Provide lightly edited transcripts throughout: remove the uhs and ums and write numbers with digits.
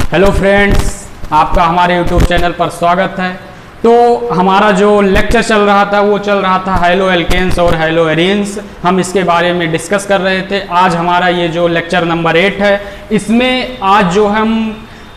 Hello friends, आपका हमारे YouTube channel पर स्वागत है। तो हमारा जो लेक्चर चल रहा था वो चल रहा था हैलो एल्केन्स और हैलो एरीन्स। हम इसके बारे में डिस्कस कर रहे थे। आज हमारा ये जो लेक्चर नंबर 8 है, इसमें आज जो हम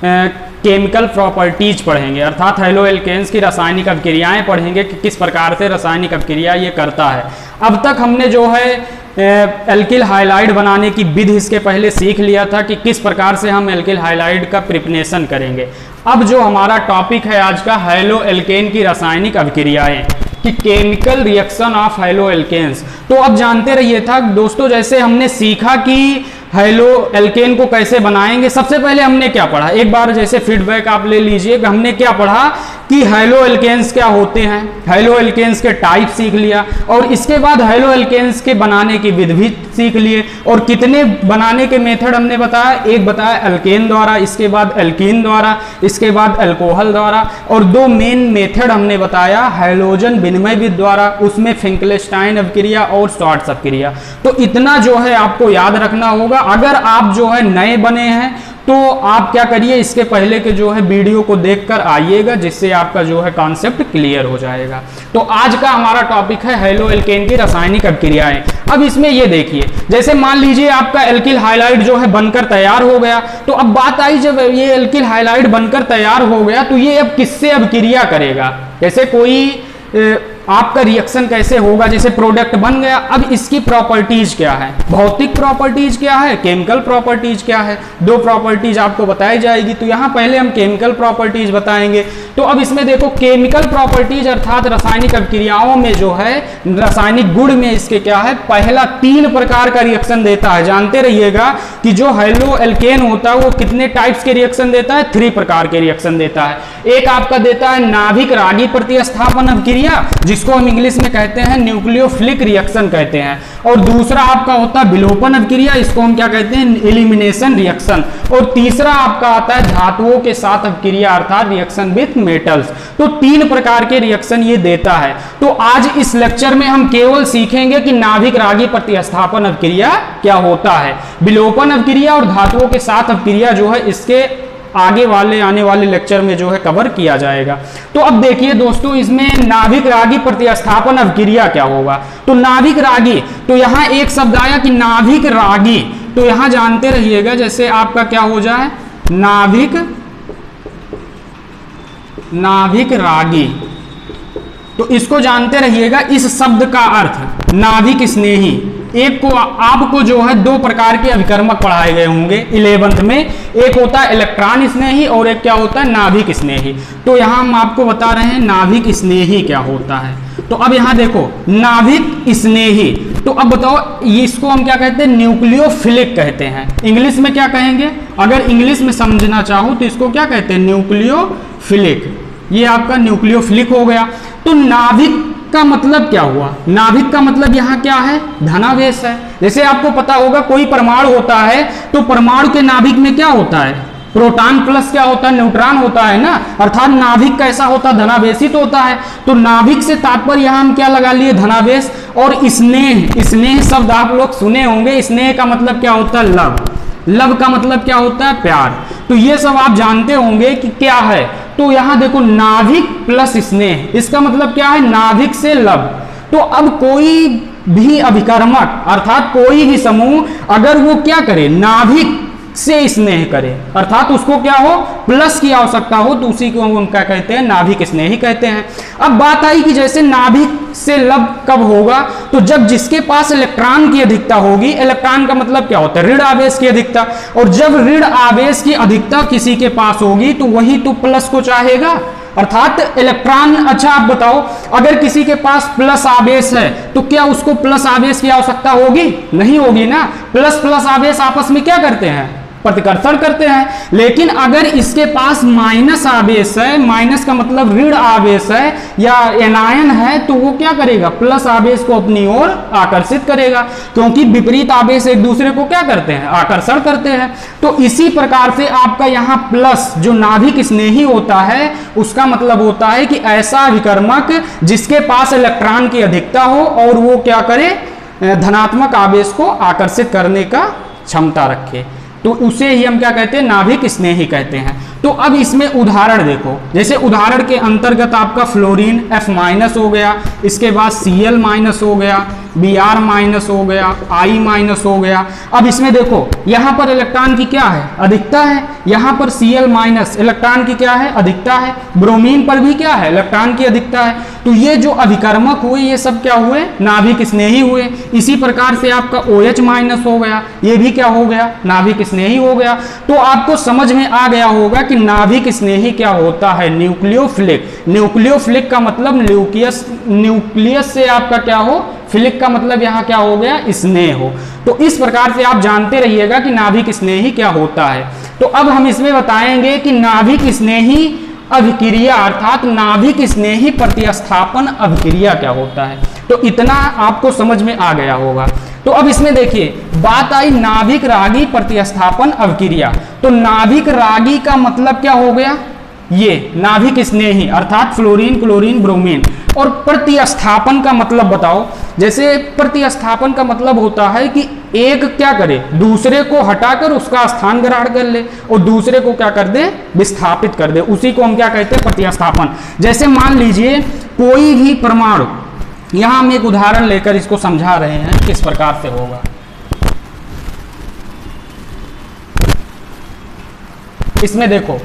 केमिकल प्रॉपर्टीज पढ़ेंगे, अर्थात हैलो एल्केन्स की रासायनिक अभिक्रियाएं पढ़ेंगे कि किस प्रकार से रासायनिक अभिक्रिया ये करता है। अब तक हमने जो है एल्किल हाइलाइड बनाने की विधि इसके पहले सीख लिया था कि किस प्रकार से हम एल्किल हाइलाइड का प्रिपरेशन करेंगे। अब जो हमारा टॉपिक है आज का, हैलो एल्केन की रासायनिक अभिक्रियाएं कि chemical reaction of haloalkanes. तो अब जानते रहिए था दोस्तों, जैसे हमने सीखा कि हैलो एल्केन को कैसे बनाएंगे। सबसे पहले हमने क्या पढ़ा, एक बार जैसे फीडबैक आप ले लीजिए। हमने क्या पढ़ा कि हैलो एल्केन्स क्या होते हैं, हैलो एल्केन्स के टाइप सीख लिया, और इसके बाद हैलो एल्केन्स के बनाने की विधि भी सीख लिए। और कितने बनाने के मेथड हमने बताया, एक बताया एल्केन द्वारा, इसके बाद एल्कीन द्वारा, इसके बाद अल्कोहल द्वारा, और दो मेन मेथड हमने बताया हैलोजन विनिमय विधि द्वारा, उसमें फिंकलेस्टाइन अभिक्रिया और शॉर्ट्स अभिक्रिया। तो इतना जो है आपको याद रखना होगा। अगर आप जो है नए बने हैं तो आप क्या करिए, इसके पहले के जो है वीडियो को देखकर आइएगा, जिससे आपका जो है कॉन्सेप्ट क्लियर हो जाएगा। तो आज का हमारा टॉपिक है हैलो एल्केन की रासायनिक अभिक्रियाएं। अब इसमें ये देखिए, जैसे मान लीजिए आपका एल्किल हाइलाइड जो है बनकर तैयार हो गया। तो अब बात आई, जब ये एल्किल हाइलाइड बनकर तैयार हो गया तो ये अब किससे अभिक्रिया करेगा, जैसे कोई आपका रिएक्शन कैसे होगा, जैसे प्रोडक्ट बन गया। अब इसकी प्रॉपर्टीज क्या है, भौतिक प्रॉपर्टीज क्या है, केमिकल प्रॉपर्टीज क्या है, दो प्रॉपर्टीज आपको बताई जाएगी। तो यहाँ पहले हम केमिकल प्रॉपर्टीज बताएंगे। तो अब इसमें देखो, केमिकल प्रॉपर्टीज अर्थात रासायनिक अभिक्रियाओं में जो है रासायनिक गुण में इसके क्या है, पहला 3 प्रकार का रिएक्शन देता है। जानते रहिएगा कि जो हैलो एल्केन होता है वो कितने टाइप्स के रिएक्शन देता है, 3 प्रकार के रिएक्शन देता है। एक आपका देता है नाभिक रागी प्रतिस्थापन अभिक्रिया, जिसको हम इंग्लिश में कहते हैं न्यूक्लियोफिलिक रिएक्शन कहते हैं। और दूसरा आपका होता है विलोपन अभिक्रिया, इसको हम क्या कहते हैं, एलिमिनेशन रिएक्शन। और तीसरा आपका आता है धातुओं के साथ अभिक्रिया अर्थात रिएक्शन विथ मेटल्स। तो 3 प्रकार के रिएक्शन ये देता है। तो आज इस लेक्चर में हम केवल सीखेंगे कि नाभिक रागी प्रतिस्थापन अभिक्रिया क्या होता है, विलोपन अभिक्रिया और धातुओं के साथ अभिक्रिया जो है इसके आगे वाले आने वाले लेक्चर में जो है कवर किया जाएगा। तो अब देखिए दोस्तों, इसमें नाभिक रागी प्रतिस्थापन अभिक्रिया क्या होगा। तो नाभिक रागी, तो यहाँ एक शब्द आया कि नाभिक रागी। तो यहाँ जानते रहिएगा, जैसे आपका क्या हो जाए, नाभिक रागी। तो इसको जानते रहिएगा, इस शब्द का अर्थ नाभिक स्नेही। एक को आपको जो है 2 प्रकार के अभिकर्मक पढ़ाए गए होंगे 11th में, एक होता है इलेक्ट्रॉन स्नेही और एक क्या होता है, नाभिक स्नेही। तो यहाँ हम आपको बता रहे हैं नाभिक स्नेही क्या होता है। तो अब यहाँ देखो, नाभिक स्नेही, तो अब बताओ इसको हम क्या कहते हैं, न्यूक्लियोफिलिक कहते हैं। इंग्लिश में क्या कहेंगे, अगर इंग्लिश में समझना चाहो तो इसको क्या कहते हैं, न्यूक्लियोफिलिक। ये आपका न्यूक्लियोफिलिक हो गया। तो नाभिक का मतलब क्या हुआ, नाभिक का मतलब यहाँ क्या है, धनावेश है। जैसे आपको पता होगा कोई परमाणु होता है तो परमाणु के नाभिक में क्या होता है, प्रोटॉन प्लस क्या होता है, न्यूट्रॉन होता है ना, अर्थात नाभिक कैसा होता है, धनावेशित होता है। तो नाभिक से तात्पर्य यहाँ हम क्या लगा लिए, धनावेश। और स्नेह, स्नेह शब्द आप लोग सुने होंगे, स्नेह का मतलब क्या होता है, लव। लव का मतलब क्या होता है, प्यार। तो ये सब आप जानते होंगे कि क्या है। तो यहाँ देखो, नाभिक प्लस स्नेह, इसका मतलब क्या है, नाभिक से लव। तो अब कोई भी अभिकर्मक अर्थात कोई भी समूह अगर वो क्या करे, नाभिक से स्नेह करे, अर्थात उसको क्या हो, प्लस की आवश्यकता हो, तो उसी को हम क्या कहते हैं, नाभिक स्नेही कहते हैं। अब बात आई कि जैसे नाभिक से लव कब होगा, तो जब जिसके पास इलेक्ट्रॉन की अधिकता होगी। इलेक्ट्रॉन का मतलब क्या होता है, ऋण आवेश की अधिकता। और जब ऋण आवेश की अधिकता किसी के पास होगी तो वही तो प्लस को चाहेगा, अर्थात इलेक्ट्रॉन। अच्छा आप बताओ, अगर किसी के पास प्लस आवेश है तो क्या उसको प्लस आवेश की आवश्यकता होगी, नहीं होगी ना। प्लस प्लस आवेश आपस में क्या करते हैं, प्रतिकर्षण करते हैं। लेकिन अगर इसके पास माइनस आवेश है, माइनस का मतलब ऋण आवेश है या एनायन है, तो वो क्या करेगा, प्लस आवेश को अपनी ओर आकर्षित करेगा, क्योंकि विपरीत आवेश एक दूसरे को क्या करते हैं, आकर्षण करते हैं। तो इसी प्रकार से आपका यहाँ प्लस जो नाभिक स्नेही होता है उसका मतलब होता है कि ऐसा विकर्मक जिसके पास इलेक्ट्रॉन की अधिकता हो और वो क्या करे, धनात्मक आवेश को आकर्षित करने का क्षमता रखे। तो उसे ही हम क्या कहते हैं, नाभिक स्नेही कहते हैं। तो अब इसमें उदाहरण देखो, जैसे उदाहरण के अंतर्गत आपका फ्लोरीन F माइनस हो गया, इसके बाद Cl माइनस हो गया, Br माइनस हो गया, I माइनस हो गया। अब इसमें देखो यहाँ पर इलेक्ट्रॉन की क्या है, अधिकता है, यहाँ पर Cl माइनस इलेक्ट्रॉन की क्या है, अधिकता है, ब्रोमीन पर भी क्या है, इलेक्ट्रॉन की अधिकता है। तो ये जो अभिकर्मक हुए ये सब क्या हुए, नाभिक स्नेही हुए। इसी प्रकार से आपका OH माइनस हो गया, ये भी क्या हो गया, नाभिक स्नेही हो गया। तो आपको समझ में आ गया होगा कि नाभिक स्नेही क्या होता है, न्यूक्लियोफिलिक। न्यूक्लियोफिलिक का मतलब न्यूक्लियस से आपका क्या हो, फिलिक का मतलब यहाँ क्या हो गया, स्नेह हो। तो इस प्रकार से आप जानते रहिएगा कि नाभिक स्नेही क्या होता है। तो अब हम इसमें बताएंगे कि नाभिक स्नेही अभिक्रिया अर्थात नाभिक स्नेही प्रतिस्थापन अभिक्रिया क्या होता है। तो इतना आपको समझ में आ गया होगा। तो अब इसमें देखिए बात आई नाभिक रागी प्रतिस्थापन अभिक्रिया। तो नाभिक रागी का मतलब क्या हो गया, ये नाभिक स्नेही अर्थात फ्लोरीन, क्लोरीन, ब्रोमीन। और प्रतिस्थापन का मतलब बताओ। जैसे प्रतिस्थापन का मतलब होता है कि एक क्या करे, दूसरे को हटाकर उसका स्थान ग्रहण कर ले और दूसरे को क्या कर दे, विस्थापित कर दे। उसी को हम क्या कहते हैं, प्रतिस्थापन। जैसे मान लीजिए कोई भी परमाणु, यहां हम एक उदाहरण लेकर इसको समझा रहे हैं किस प्रकार से होगा। इसमें देखो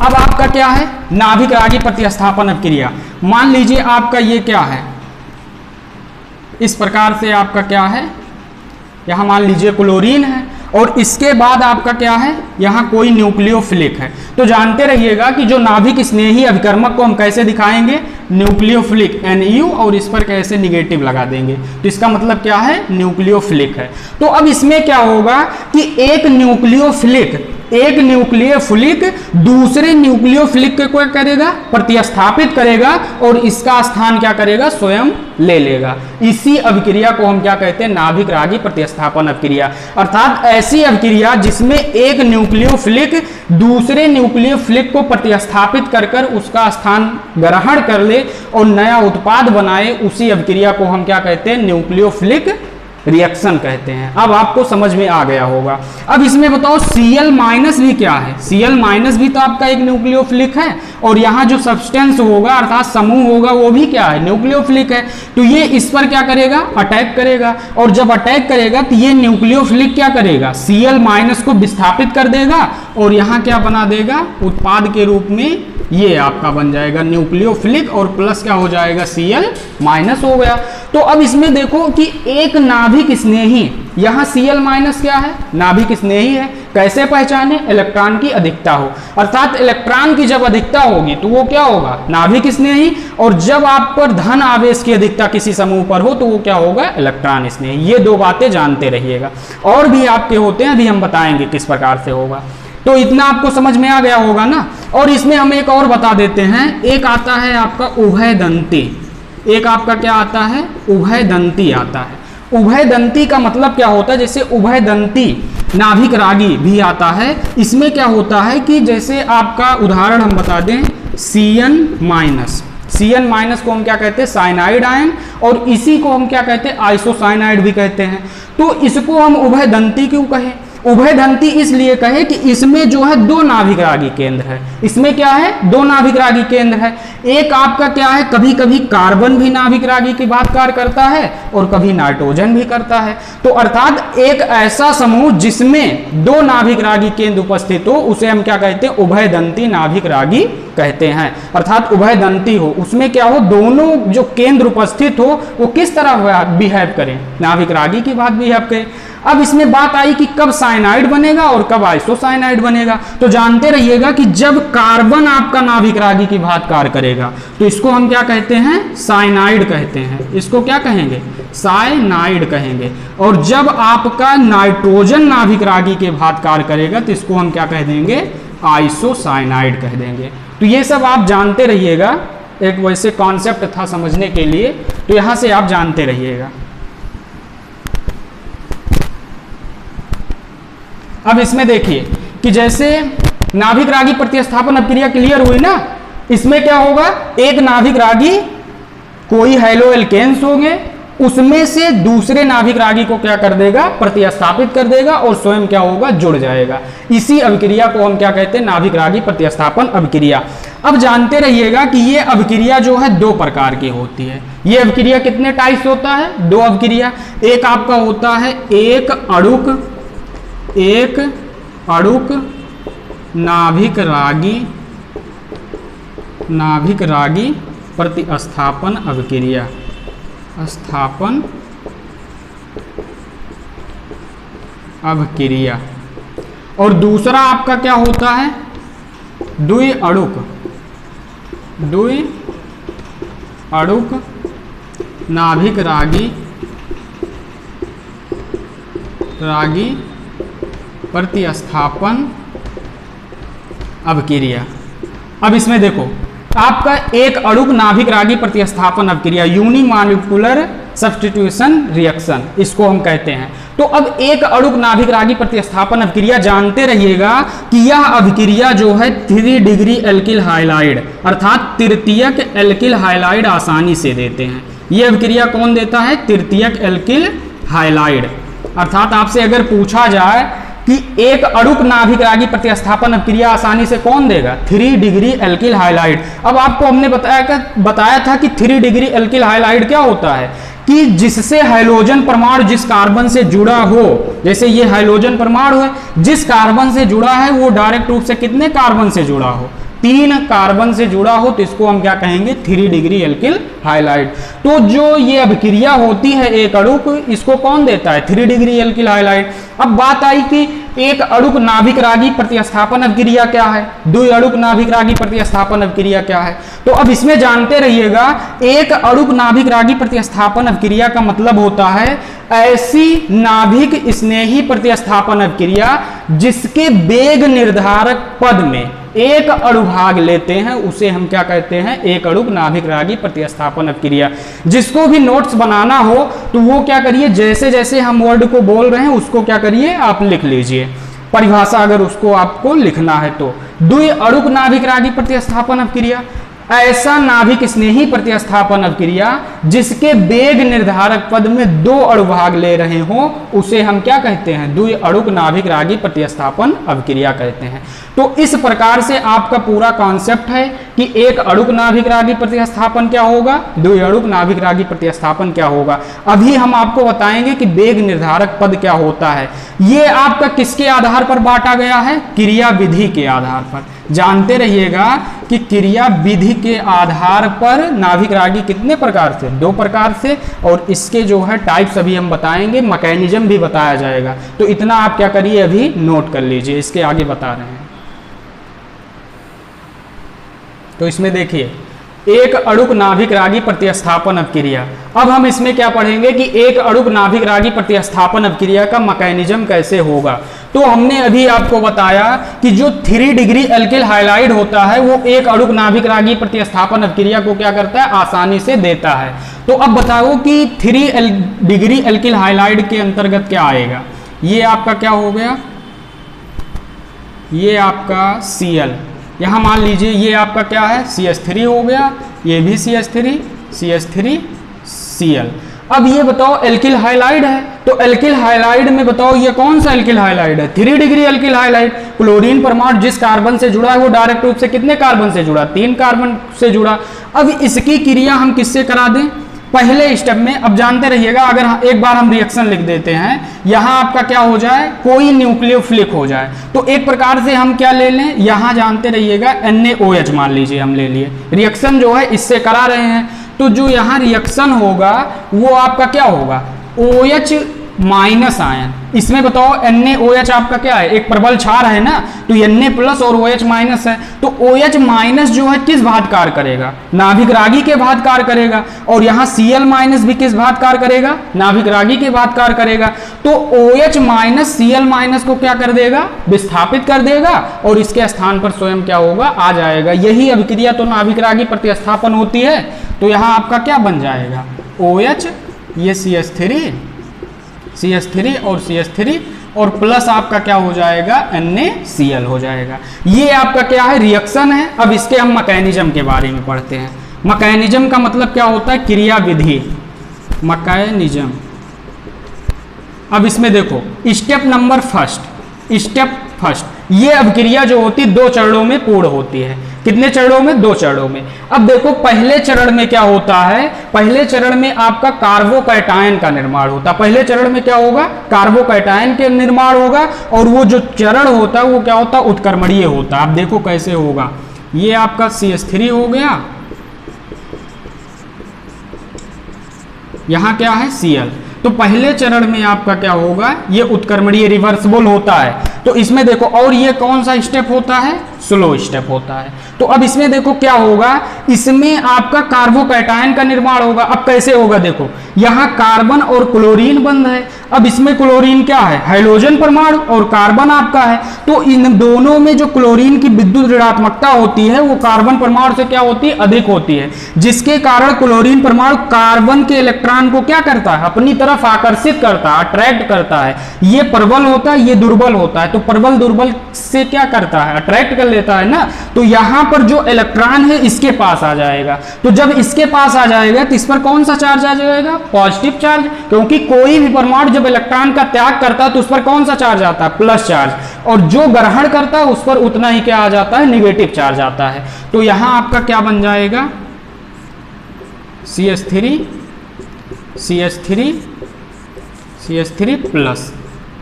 अब आपका क्या है, नाभिक रागी प्रतिस्थापन अभिक्रिया। मान लीजिए आपका ये क्या है, इस प्रकार से आपका क्या है, यहां मान लीजिए क्लोरीन है और इसके बाद आपका क्या है, यहाँ कोई न्यूक्लियोफिलिक है। तो जानते रहिएगा कि जो नाभिक स्नेही अभिकर्मक को हम कैसे दिखाएंगे, न्यूक्लियोफिलिक NU, और इस पर कैसे निगेटिव लगा देंगे। तो इसका मतलब क्या है, न्यूक्लियोफिलिक है। तो अब इसमें क्या होगा कि एक न्यूक्लियोफिलिक दूसरे न्यूक्लियोफिलिक को क्या करेगा, प्रतिस्थापित करेगा और इसका स्थान क्या करेगा, स्वयं ले लेगा। इसी अभिक्रिया को हम क्या कहते हैं, नाभिक रागी प्रतिस्थापन अभिक्रिया। अर्थात ऐसी अभिक्रिया जिसमें एक न्यूक्लियोफिलिक दूसरे न्यूक्लियोफिलिक को प्रतिस्थापित कर उसका स्थान ग्रहण कर ले और नया उत्पाद बनाए, उसी अभिक्रिया को हम क्या कहते हैं, न्यूक्लियोफिलिक रिएक्शन कहते हैं। अब आपको समझ में आ गया होगा। अब इसमें बताओ Cl माइनस भी क्या है, Cl माइनस भी तो आपका एक न्यूक्लियोफिलिक है और यहाँ जो सब्सटेंस होगा अर्थात समूह होगा वो भी क्या है, न्यूक्लियोफिलिक है। तो ये इस पर क्या करेगा, अटैक करेगा और जब अटैक करेगा तो ये न्यूक्लियोफिलिक क्या करेगा, Cl माइनस को विस्थापित कर देगा और यहाँ क्या बना देगा, उत्पाद के रूप में ये आपका बन जाएगा न्यूक्लियोफिलिक और प्लस क्या हो जाएगा, Cl माइनस हो गया। तो अब इसमें देखो कि एक नाभिक स्नेही, यहाँ Cl माइनस क्या है, नाभिक स्नेही है। कैसे पहचाने, इलेक्ट्रॉन की अधिकता हो, अर्थात इलेक्ट्रॉन की जब अधिकता होगी तो वो क्या होगा, नाभिक स्नेही। और जब आप पर धन आवेश की अधिकता किसी समूह पर हो तो वो क्या होगा, इलेक्ट्रॉन स्नेही। ये दो बातें जानते रहिएगा। और भी आपके होते हैं, अभी हम बताएंगे किस प्रकार से होगा। तो इतना आपको समझ में आ गया होगा ना। और इसमें हम एक और बता देते हैं, एक आता है आपका उभयदंती, एक आपका क्या आता है, उभयदंती आता है। उभयदंती का मतलब क्या होता है, जैसे उभयदंती नाभिक रागी भी आता है। इसमें क्या होता है कि जैसे आपका उदाहरण हम बता दें, Cn माइनस को हम क्या कहते हैं, साइनाइड आयन, और इसी को हम क्या कहते हैं, आइसोसाइनाइड भी कहते हैं। तो इसको हम उभयदंती क्यों कहें, उभयदंती इसलिए कहे कि इसमें जो है दो नाभिक रागी केंद्र है। इसमें क्या है, दो नाभिक रागी केंद्र है। एक आपका क्या है, कभी कभी कार्बन भी नाभिक रागी की बात कार्य करता है और कभी नाइट्रोजन भी करता है। तो अर्थात एक ऐसा समूह जिसमें दो नाभिक रागी केंद्र उपस्थित हो उसे हम क्या कहते हैं, उभयदंती नाभिक रागी कहते हैं। अर्थात उभयदंती हो, उसमें क्या हो, दोनों जो केंद्र उपस्थित हो वो किस तरह बिहेव करें, नाभिक रागी की बात बिहेव करें। अब इसमें बात आई कि कब साइनाइड बनेगा और कब आइसोसाइनाइड बनेगा। तो जानते रहिएगा कि जब कार्बन आपका नाभिक रागी की बात कार्य करेगा तो इसको हम क्या कहते हैं, साइनाइड कहते हैं। इसको क्या कहेंगे, साइनाइड कहेंगे। और जब आपका नाइट्रोजन नाभिक रागी के बात कार्य करेगा तो इसको हम क्या कह देंगे, आइसोसाइनाइड कह देंगे। तो ये सब आप जानते रहिएगा, एक वैसे कॉन्सेप्ट था समझने के लिए, तो यहां से आप जानते रहिएगा। अब इसमें देखिए कि जैसे नाभिक रागी प्रतिस्थापन अभिक्रिया क्लियर हुई ना। इसमें क्या होगा, एक नाभिक रागी कोई हैलो एल्केन्स होंगे उसमें से दूसरे नाभिक रागी को क्या कर देगा, प्रतिस्थापित कर देगा और स्वयं क्या होगा, जुड़ जाएगा। इसी अभिक्रिया को हम क्या कहते हैं, नाभिक रागी प्रतिस्थापन अभिक्रिया। अब जानते रहिएगा कि ये अभिक्रिया जो है दो प्रकार की होती है। ये अभिक्रिया कितने टाइप्स होता है, दो अभिक्रिया। एक आपका होता है एक अणुक नाभिक रागी प्रतिस्थापन अभिक्रिया, स्थापन अभिक्रिया। और दूसरा आपका क्या होता है, द्वि अणुक नाभिक रागी प्रतिस्थापन अभिक्रिया। अब इसमें देखो आपका एक अणुक नाभिक रागी प्रतिस्थापन अभिक्रिया, यूनिमॉलिक्यूलर सब्स्टिट्यूशन रिएक्शन इसको हम कहते हैं। तो अब एक अणुक नाभिक रागी प्रतिस्थापन अभिक्रिया जानते रहिएगा कि यह अभिक्रिया जो है 3 डिग्री एल्किल हाइलाइड अर्थात तृतीयक एल्किल हाइलाइड आसानी से देते हैं। यह अभिक्रिया कौन देता है, तृतीयक एल्किल हाइलाइड। अर्थात आपसे अगर पूछा जाए कि एक अणुक नाभिक रागी प्रतिस्थापन अभिक्रिया आसानी से कौन देगा, 3 डिग्री एल्किल हाइलाइड। अब आपको हमने बताया था कि 3 डिग्री एल्किल हाइलाइड क्या होता है कि जिससे हाइड्रोजन परमाणु जिस कार्बन से जुड़ा हो, जैसे ये हाइड्रोजन परमाणु है, जिस कार्बन से जुड़ा है वो डायरेक्ट रूप से कितने कार्बन से जुड़ा हो, 3 कार्बन से जुड़ा हो, तो इसको हम क्या कहेंगे, 3 डिग्री एल्किल हाइलाइड। तो जो ये अभिक्रिया होती है एक अणुक, इसको कौन देता है, 3 डिग्री एल्किल हाइलाइड। अब बात आई कि एक अणुक नाभिक रागी प्रतिस्थापन अभिक्रिया क्या है, द्वि अणुक नाभिक रागी प्रतिस्थापन अभिक्रिया क्या है। तो अब इसमें जानते रहिएगा, एक अणुक नाभिक रागी प्रतिस्थापन अभिक्रिया का मतलब होता है ऐसी नाभिक स्नेही प्रतिस्थापन अभिक्रिया जिसके वेग निर्धारक पद में एक अणुभाग लेते हैं, उसे हम क्या कहते हैं, एक अणुक नाभिक रागी प्रतिस्थापन अभिक्रिया। जिसको भी नोट्स बनाना हो तो वो क्या करिए, जैसे जैसे हम वर्ड को बोल रहे हैं उसको क्या करिए, आप लिख लीजिए परिभाषा, अगर उसको आपको लिखना है तो। द्वि अणुक नाभिक रागी प्रतिस्थापन अभिक्रिया, ऐसा नाभिक स्नेही प्रतिस्थापन अभिक्रिया जिसके वेग निर्धारक पद में 2 अणुभाग ले रहे हो, उसे हम क्या कहते हैं, द्वि अणुक नाभिक रागी प्रतिस्थापन अभिक्रिया कहते हैं। तो इस प्रकार से आपका पूरा कॉन्सेप्ट है कि एक अणुक नाभिक रागी प्रतिस्थापन क्या होगा, द्वि अणुक नाभिक रागी प्रतिस्थापन क्या होगा। अभी हम आपको बताएंगे कि वेग निर्धारक पद क्या होता है। ये आपका किसके आधार पर बांटा गया है, क्रिया विधि के आधार पर। जानते रहिएगा कि क्रिया विधि के आधार पर नाभिक रागी कितने प्रकार से, 2 प्रकार से, और इसके जो है टाइप्स अभी हम बताएंगे, मैकेनिज्म भी बताया जाएगा। तो इतना आप क्या करिए, अभी नोट कर लीजिए, इसके आगे बता रहे हैं। तो इसमें देखिए एक अणुक नाभिक रागी प्रतिस्थापन अभिक्रिया। अब हम इसमें क्या पढ़ेंगे कि एक अणुक नाभिक रागी प्रतिस्थापन अभिक्रिया का मैकेनिज्म कैसे होगा। तो हमने अभी आपको बताया कि जो 3 डिग्री एल्किल हाइलाइड होता है वो एक अणुक नाभिक रागी प्रतिस्थापन अभिक्रिया को क्या करता है, आसानी से देता है। तो अब बताओ कि 3 डिग्री एल्किल हाइलाइड के अंतर्गत क्या आएगा। ये आपका क्या हो गया, ये आपका Cl, यहाँ मान लीजिए ये आपका क्या है, CH3 हो गया, ये भी CH3 Cl। अब ये बताओ एल्किल हाइलाइड है, तो एल्किल हाइलाइड में बताओ ये कौन सा एल्किल हाइलाइड है, 3 डिग्री एल्किल हाइलाइड। क्लोरीन परमाणु जिस कार्बन से जुड़ा है वो डायरेक्ट रूप से कितने कार्बन से जुड़ा, 3 कार्बन से जुड़ा। अब इसकी क्रिया हम किससे करा दें, पहले स्टेप में। अब जानते रहिएगा, अगर एक बार हम रिएक्शन लिख देते हैं, यहाँ आपका क्या हो जाए, कोई न्यूक्लियोफिलिक हो जाए, तो एक प्रकार से हम क्या ले लें, यहाँ जानते रहिएगा NaOH मान लीजिए हम ले लिए, रिएक्शन जो है इससे करा रहे हैं, तो जो यहाँ रिएक्शन होगा वो आपका क्या होगा, OH माइनस आयन। इसमें बताओ NaOH आपका क्या है, एक प्रबल क्षार है ना, तो Na प्लस और OH माइनस है, तो OH माइनस जो है किस भांति कार्य करेगा, नाभिक रागी के भांति कार्य करेगा, और यहाँ Cl माइनस भी किस भांति कार्य करेगा, नाभिक रागी के भांति कार्य करेगा। तो OH माइनस Cl माइनस को क्या कर देगा, विस्थापित कर देगा, और इसके स्थान पर स्वयं क्या होगा, आ जाएगा। यही अभिक्रिया तो नाभिक रागी प्रतिस्थापन होती है। तो यहाँ आपका क्या बन जाएगा, OH, ये CH3 और CH3 और प्लस आपका क्या हो जाएगा, NaCl हो जाएगा। ये आपका क्या है, रिएक्शन है। अब इसके हम मैकेनिज्म के बारे में पढ़ते हैं। मैकेनिज्म का मतलब क्या होता है, क्रिया विधि। मैकेनिज्म। अब इसमें देखो स्टेप नंबर फर्स्ट, ये अभिक्रिया जो होती है 2 चरणों में पूर्ण होती है। कितने चरणों में? 2 चरणों में। अब देखो पहले चरण में क्या होता है, पहले चरण में आपका कार्बोकैटायन का निर्माण होता है। पहले चरण में क्या होगा? कार्बोकैटायन के निर्माण होगा, और वो जो चरण होता है वो क्या होता है? उत्क्रमणीय होता है। अब देखो कैसे होगा, ये आपका CH3 हो गया, यहां क्या है? Cl। तो पहले चरण में आपका क्या होगा? ये उत्क्रमणीय रिवर्सिबल होता है। तो इसमें देखो, और ये कौन सा स्टेप होता है? स्लो स्टेप होता है। तो अब इसमें देखो क्या होगा, इसमें आपका कार्बोकैटायन का निर्माण होगा। अब कैसे होगा? देखो यहां कार्बन और क्लोरीन बंध है। अब इसमें क्लोरीन क्या है? हाइड्रोजन परमाणु, और कार्बन आपका है। तो इन दोनों में जो क्लोरीन की विद्युत ऋणात्मकता होती है वो कार्बन परमाणु से क्या होती है? अधिक होती है, जिसके कारण क्लोरीन परमाणु कार्बन के इलेक्ट्रॉन को क्या करता है? अपनी तरफ आकर्षित करता है, अट्रैक्ट करता है। ये प्रबल होता है, ये दुर्बल होता है। तो प्रबल दुर्बल से क्या करता है? अट्रैक्ट कर लेता है ना। तो यहां पर जो इलेक्ट्रॉन है इसके पास आ जाएगा। तो जब इसके पास आ जाएगा तो इस पर कौन सा चार्ज आ जाएगा? पॉजिटिव चार्ज, क्योंकि कोई भी परमाणु जब इलेक्ट्रॉन का त्याग करता है तो उस पर कौन सा चार्ज आता है? Plus charge. और जो ग्रहण करता है उस पर उतना ही क्या आ जाता है? नेगेटिव चार्ज आता है। तो यहां आपका क्या बन जाएगा? CH3 प्लस,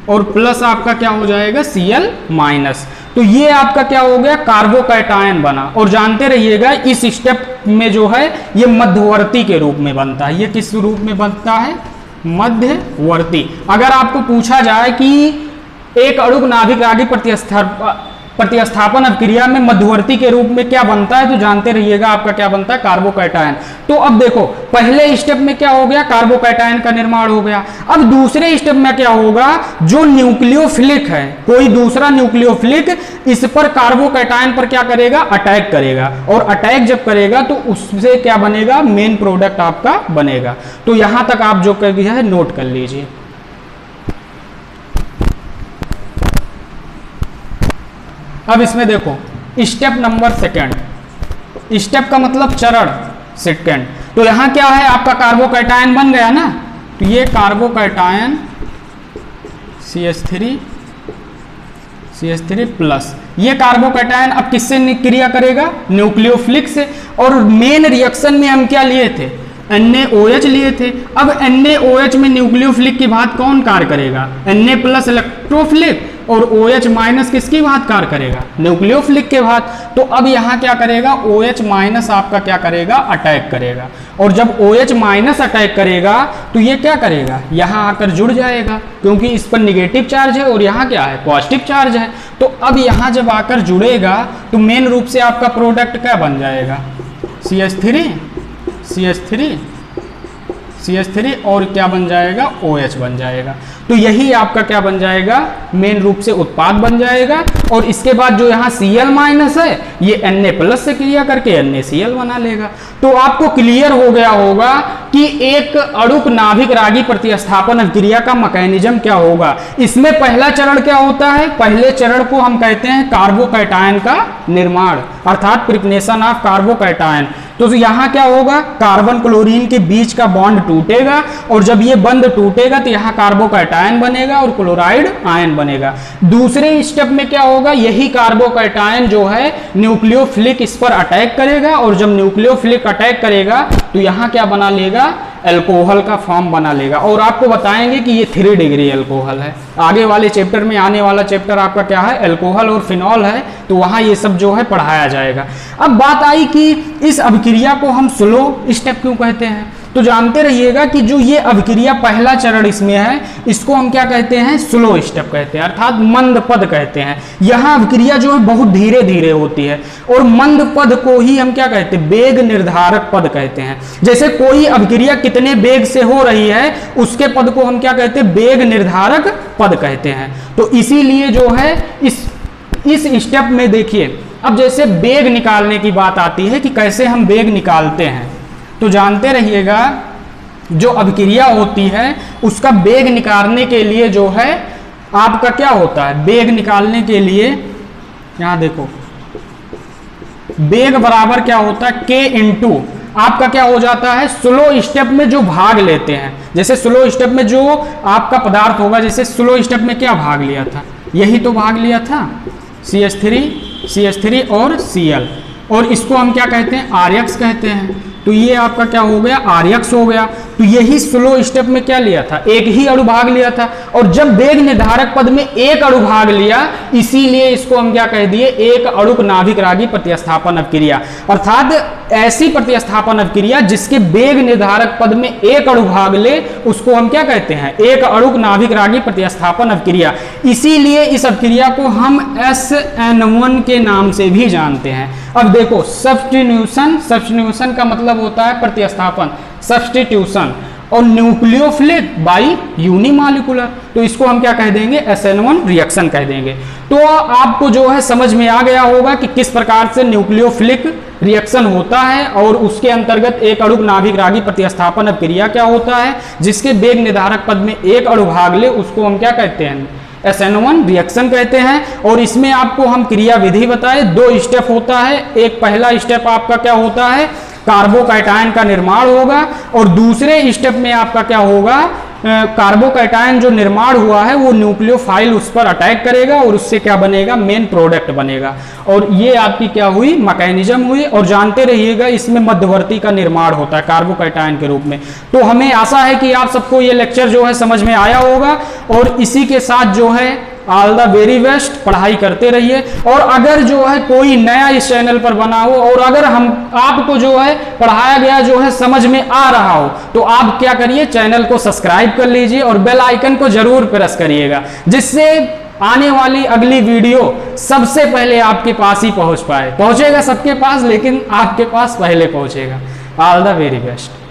और प्लस आपका क्या हो जाएगा? Cl minus. तो ये आपका क्या हो गया? कार्बोकैटायन बना। और जानते रहिएगा इस स्टेप में जो है ये मध्यवर्ती के रूप में बनता है। ये किस रूप में बनता है? मध्यवर्ती। अगर आपको पूछा जाए कि एक अणुक नाभिक रागी प्रतिस्थापन अभिक्रिया में मध्यवर्ती के रूप में क्या बनता है, तो जानते रहिएगा आपका क्या बनता है? कार्बोकैटायन। तो अब देखो पहले स्टेप में क्या हो गया? कार्बोकैटायन का निर्माण हो गया। अब दूसरे स्टेप में क्या होगा? जो न्यूक्लियोफिलिक है, कोई दूसरा न्यूक्लियोफिलिक इस पर कार्बोकैटायन पर क्या करेगा? अटैक करेगा। और अटैक जब करेगा तो उससे क्या बनेगा? मेन प्रोडक्ट आपका बनेगा। तो यहां तक आप जो कर दिया है नोट कर लीजिए। अब इसमें देखो स्टेप नंबर सेकंड, स्टेप का मतलब चरण सेकंड। तो यहां क्या है? आपका कार्बोकैटायन बन गया ना। तो ये कार्बोकैटायन CH3 प्लस, ये कार्बोकैटायन अब किससे क्रिया करेगा? न्यूक्लियोफिलिक से। और मेन रिएक्शन में हम क्या लिए थे? NaOH लिए थे। अब NaOH में न्यूक्लियोफिलिक की बात कौन कार्य करेगा? Na प्लस इलेक्ट्रोफिलिक, और OH माइनस किसकी बात कार्य करेगा? न्यूक्लियोफिलिक के बात। तो अब यहाँ क्या करेगा? OH माइनस आपका क्या करेगा? अटैक करेगा। और जब OH माइनस अटैक करेगा तो ये क्या करेगा? यहाँ आकर जुड़ जाएगा, क्योंकि इस पर निगेटिव चार्ज है और यहाँ क्या है? पॉजिटिव चार्ज है। तो अब यहाँ जब आकर जुड़ेगा तो मेन रूप से आपका प्रोडक्ट क्या बन जाएगा? CH3 और क्या बन जाएगा? OH बन जाएगा। तो यही आपका क्या बन जाएगा? मेन रूप से उत्पाद बन जाएगा। और इसके बाद जो यहाँ Cl माइनस है ये Na प्लस से क्रिया करके NaCl बना लेगा। तो आपको क्लियर हो गया होगा कि एक अणुक नाभिक रागी प्रतिस्थापन अभिक्रिया का मैकेनिज्म क्या होगा। इसमें पहला चरण क्या होता है? पहले चरण को हम कहते हैं कार्बोकैटायन का निर्माण, अर्थात प्रिग्नेशन ऑफ कार्बोकैटायन। तो यहाँ क्या होगा? कार्बन क्लोरीन के बीच का बॉन्ड टूटेगा, और जब ये बंध टूटेगा तो यहाँ कार्बोकैटायन बनेगा और क्लोराइड आयन बनेगा। दूसरे स्टेप में क्या होगा? यही कार्बोकैटायन जो है न्यूक्लियोफिलिक इस पर अटैक करेगा, और जब न्यूक्लियोफिलिक अटैक करेगा तो यहाँ क्या बना लेगा? अल्कोहल का फॉर्म बना लेगा। और आपको बताएंगे कि ये 3 डिग्री अल्कोहल है। आगे वाले चैप्टर में, आने वाला चैप्टर आपका क्या है? अल्कोहल और फिनॉल है। तो वहाँ ये सब जो है पढ़ाया जाएगा। अब बात आई कि इस अभिक्रिया को हम स्लो स्टेप क्यों कहते हैं। तो जानते रहिएगा कि जो ये अभिक्रिया पहला चरण इसमें है, इसको हम क्या कहते हैं? स्लो स्टेप कहते हैं, अर्थात मंद पद कहते हैं। यहाँ अभिक्रिया जो है बहुत धीरे धीरे होती है, और मंद पद को ही हम क्या कहते हैं? वेग निर्धारक पद कहते हैं। जैसे कोई अभिक्रिया कितने वेग से हो रही है उसके पद को हम क्या कहते हैं? वेग निर्धारक पद कहते हैं। तो इसीलिए जो है इस स्टेप में देखिए, अब जैसे वेग निकालने की बात आती है कि कैसे हम वेग निकालते हैं, तो जानते रहिएगा जो अभिक्रिया होती है उसका वेग निकालने के लिए जो है आपका क्या होता है? वेग निकालने के लिए यहाँ देखो, वेग बराबर क्या होता है? K इंटू आपका क्या हो जाता है, स्लो स्टेप में जो भाग लेते हैं, जैसे स्लो स्टेप में जो आपका पदार्थ होगा, जैसे स्लो स्टेप में क्या भाग लिया था, यही तो भाग लिया था CH3 और Cl, और इसको हम क्या कहते हैं, RX कहते हैं। तो ये आपका क्या हो गया, RX हो गया। तो यही स्लो स्टेप में क्या लिया था, एक ही अणु भाग लिया था, और जब वेग निर्धारक पद में एक अणु भाग लिया, इसीलिए इसको हम क्या कह दिए, एक अणुक नाभिक रागी प्रतिस्थापन अवक्रिया। अर्थात ऐसी प्रतिस्थापन अवक्रिया जिसके वेग निर्धारक पद में एक अणु भाग ले, उसको हम क्या कहते हैं, एक अणुक नाभिक रागी प्रतिस्थापन अवक्रिया। इसीलिए इस अवक्रिया को हम SN1 के नाम से भी जानते हैं। अब देखो, सब्स्टिट्यूशन का मतलब होता है प्रतिस्थापन, सब्स्टिट्यूशन, और न्यूक्लियोफिलिक बाई यूनिमॉलिक्यूलर, तो इसको हम क्या कह देंगे, SN1 रिएक्शन कह देंगे। तो आपको जो है समझ में आ गया होगा कि किस प्रकार से न्यूक्लियोफिलिक रिएक्शन होता है, और उसके अंतर्गत एक अणुक नाभिक रागी प्रतिस्थापन अवक्रिया क्या होता है, जिसके वेग निर्धारक पद में एक अणु भाग ले, उसको हम क्या कहते हैं, SN1 रिएक्शन कहते हैं। और इसमें आपको हम क्रिया विधि बताए, 2 स्टेप होता है। एक पहला स्टेप आपका क्या होता है, कार्बोकैटायन का निर्माण होगा, और दूसरे स्टेप में आपका क्या होगा, कार्बोकैटायन जो निर्माण हुआ है वो न्यूक्लियोफाइल उस पर अटैक करेगा, और उससे क्या बनेगा, मेन प्रोडक्ट बनेगा। और ये आपकी क्या हुई, मैकेनिज्म हुई। और जानते रहिएगा इसमें मध्यवर्ती का निर्माण होता है कार्बोकैटायन के रूप में। तो हमें आशा है कि आप सबको ये लेक्चर जो है समझ में आया होगा, और इसी के साथ जो है ऑल द वेरी बेस्ट, पढ़ाई करते रहिए। और अगर जो है कोई नया इस चैनल पर बना हो, और अगर हम आपको जो है पढ़ाया गया जो है समझ में आ रहा हो, तो आप क्या करिए, चैनल को सब्सक्राइब कर लीजिए और बेल आइकन को जरूर प्रेस करिएगा, जिससे आने वाली अगली वीडियो सबसे पहले आपके पास ही पहुंचेगा सबके पास, लेकिन आपके पास पहले पहुंचेगा। All the very best.